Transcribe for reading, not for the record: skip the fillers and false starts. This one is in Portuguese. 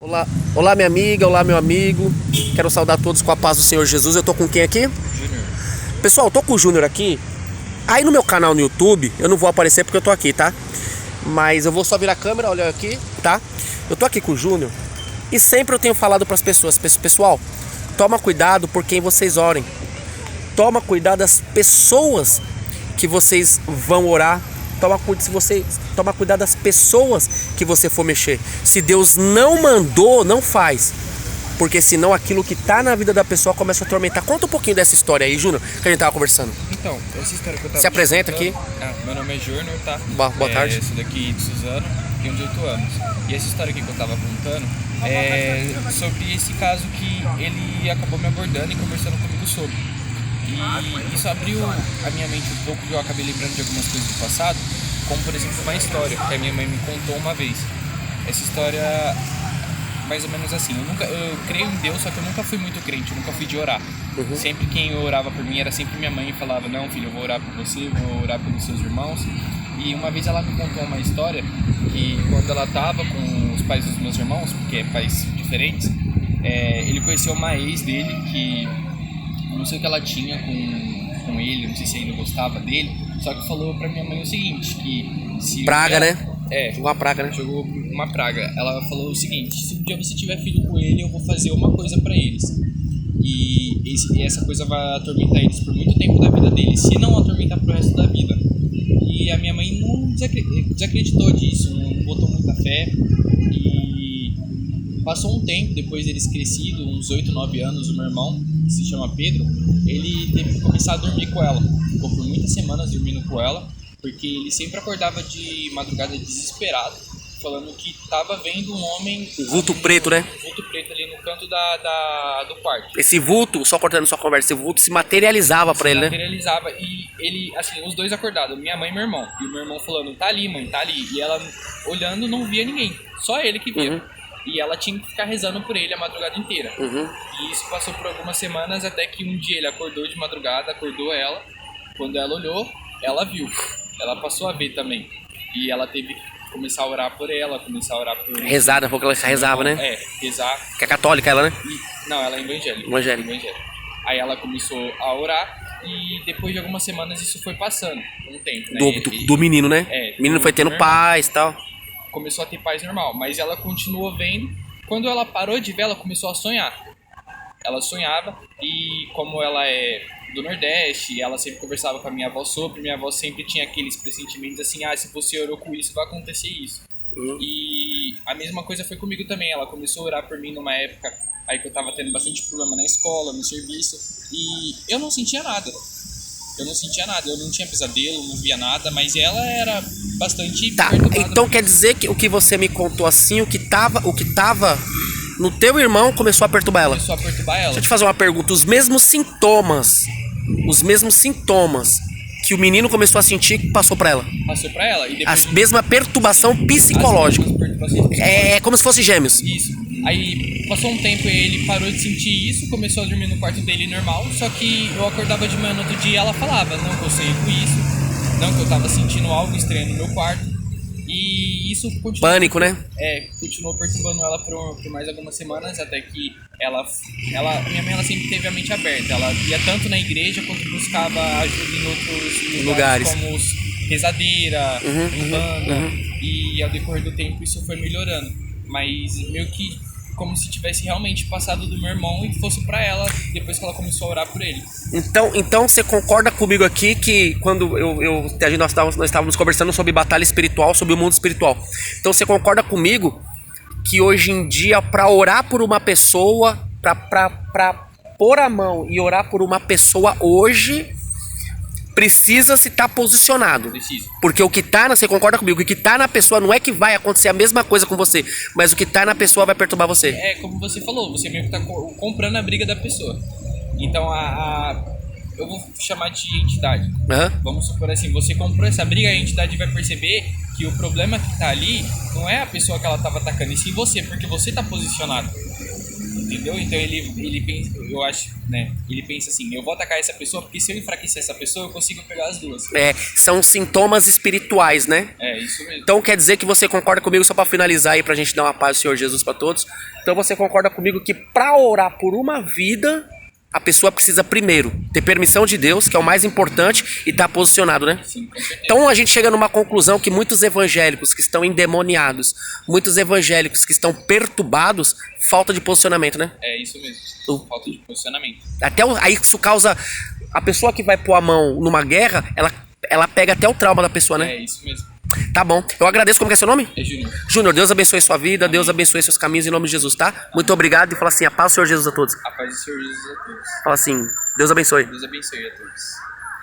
Olá, olá minha amiga, olá meu amigo. Quero saudar todos com a paz do Senhor Jesus. Eu tô com quem aqui? Júnior. Pessoal, eu tô com o Júnior aqui. Aí no meu canal no YouTube, eu não vou aparecer porque eu tô aqui, tá? Mas eu vou só virar a câmera, olha aqui, tá? Eu tô aqui com o Júnior e sempre eu tenho falado pras pessoas, pessoal, toma cuidado por quem vocês orem. Toma cuidado das pessoas que vocês vão orar. Toma cuidado das pessoas que você for mexer. Se Deus não mandou, não faz. Porque senão aquilo que tá na vida da pessoa começa a atormentar. Conta um pouquinho dessa história aí, Júnior, que a gente tava conversando. Então, essa história que eu tava Se apresenta aqui. Meu nome é Júnior, tá? Boa tarde. Sou daqui de Suzano, tenho 18 anos. E essa história aqui que eu tava contando é sobre esse caso que ele acabou me abordando e conversando comigo sobre. E isso abriu a minha mente um pouco, que eu acabei lembrando de algumas coisas do passado, como por exemplo uma história que a minha mãe me contou uma vez. Essa história, mais ou menos assim, eu creio em Deus, só que eu nunca fui muito crente, eu nunca fui de orar. Sempre quem orava por mim era sempre minha mãe e falava, não filho, eu vou orar por você, vou orar pelos seus irmãos. E uma vez ela me contou uma história que quando ela estava com os pais dos meus irmãos, porque é pais diferentes, ele conheceu uma ex dele que não sei o que ela tinha com ele, não sei se ainda gostava dele, só que falou pra minha mãe o seguinte, que se Praga, ela, né? Jogou uma praga, né? Jogou uma praga. Ela falou o seguinte, se um dia você tiver filho com ele, eu vou fazer uma coisa pra eles. E essa coisa vai atormentar eles por muito tempo da vida deles, se não atormentar pro resto da vida. E a minha mãe não desacreditou disso, não botou muita fé. E passou um tempo, depois deles crescidos, uns 8, 9 anos, o meu irmão, que se chama Pedro, ele teve que começar a dormir com ela. Ficou por muitas semanas dormindo com ela, porque ele sempre acordava de madrugada desesperado, falando que estava vendo um homem... Vulto preto, né? Vulto preto ali no canto do quarto. Esse vulto, só cortando sua conversa, esse vulto se materializava pra ele, né? Materializava, e ele, assim, os dois acordados, minha mãe e meu irmão. E o meu irmão falando, tá ali mãe, tá ali. E ela olhando não via ninguém, só ele que via. E ela tinha que ficar rezando por ele a madrugada inteira. E isso passou por algumas semanas, até que um dia ele acordou de madrugada, acordou ela. Quando ela olhou, ela viu. Ela passou a ver também. E ela teve que começar a orar por ela, começar a orar por... Rezar, né? Porque ela rezava, né? Rezar. Que é católica ela, né? Não, ela é evangélica. Evangélica. Aí ela começou a orar e depois de algumas semanas isso foi passando, um tempo, né? Do menino, né? O menino foi tendo paz e tal. Começou a ter paz normal, mas ela continuou vendo. Quando ela parou de ver, ela começou a sonhar. Ela sonhava e como ela é do Nordeste, ela sempre conversava com a minha avó sobre, minha avó sempre tinha aqueles pressentimentos assim, se você orou com isso, vai acontecer isso. E a mesma coisa foi comigo também, ela começou a orar por mim numa época aí que eu tava tendo bastante problema na escola, no serviço, e eu não sentia nada. Eu não tinha pesadelo, não via nada, mas ela era bastante perturbada. Então quer dizer que o que você me contou assim, o que tava no teu irmão começou a perturbar ela? Começou a perturbar ela. Deixa eu te fazer uma pergunta, os mesmos sintomas que o menino começou a sentir, passou pra ela? Passou pra ela. E A mesma perturbação psicológica. É como se fosse gêmeos. Isso. Aí passou um tempo e ele parou de sentir isso, começou a dormir no quarto dele normal, só que eu acordava de manhã no outro dia e ela falava, não que eu sonhei com isso, não que eu tava sentindo algo estranho no meu quarto. E isso continuou... Pânico, né? Continuou perturbando ela por mais algumas semanas, até que minha mãe ela sempre teve a mente aberta. Ela ia tanto na igreja quanto buscava ajuda em outros lugares. Como rezadeira, umbanda. E ao decorrer do tempo isso foi melhorando. Mas meio que como se tivesse realmente passado do meu irmão e fosse pra ela depois que ela começou a orar por ele. Então você concorda comigo aqui que quando nós estávamos conversando sobre batalha espiritual, sobre o mundo espiritual. Então você concorda comigo que hoje em dia pra orar por uma pessoa, pra pôr a mão e orar por uma pessoa hoje, precisa se estar posicionado. Precisa. Porque o que tá, você concorda comigo, o que tá na pessoa não é que vai acontecer a mesma coisa com você, mas o que tá na pessoa vai perturbar você. Como você falou, você meio que tá comprando a briga da pessoa. Então eu vou chamar de entidade. Vamos supor assim, você comprou essa briga, a entidade vai perceber que o problema que tá ali não é a pessoa que ela tava atacando, e sim você, porque você tá posicionado. entendeu? Então ele pensa, eu acho, né? Ele pensa assim, eu vou atacar essa pessoa porque se eu enfraquecer essa pessoa, eu consigo pegar as duas. São sintomas espirituais, né? É, isso mesmo. Então quer dizer que você concorda comigo, só pra finalizar aí, pra gente dar uma paz do Senhor Jesus pra todos. Então você concorda comigo que pra orar por uma vida, a pessoa precisa primeiro ter permissão de Deus, que é o mais importante, e estar posicionado, né? Sim, com certeza. Então a gente chega numa conclusão que muitos evangélicos que estão endemoniados, muitos evangélicos que estão perturbados, falta de posicionamento, né? É isso mesmo. Falta de posicionamento. Aí isso causa... A pessoa que vai pôr a mão numa guerra, ela pega até o trauma da pessoa, né? É isso mesmo. Tá bom. Eu agradeço. Como que é seu nome? É Júnior. Júnior, Deus abençoe sua vida, Deus abençoe seus caminhos em nome de Jesus, tá? Muito obrigado e fala assim, a paz do Senhor Jesus a todos. A paz do Senhor Jesus a todos. Fala assim, Deus abençoe. Deus abençoe a todos.